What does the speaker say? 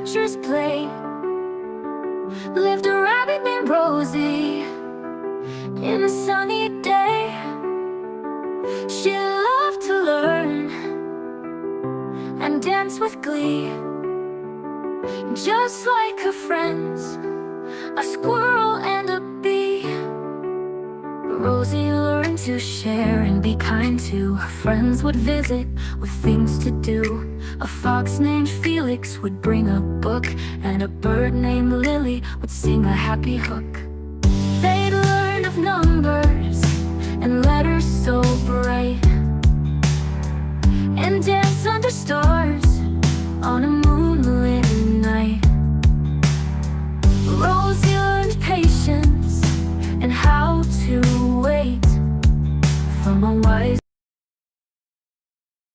adventurous play. Lived a rabbit named Rosie in a sunny day. She loved to learn and dance with glee, just like her friends, a squirrel and a bee. Rosie learned to share and be kind to her friends. Would visit with things to do. A fox named Felix would bring a book, and a bird named Lily would sing a happy hook. They'd learn of numbers and letters so bright, and dance under stars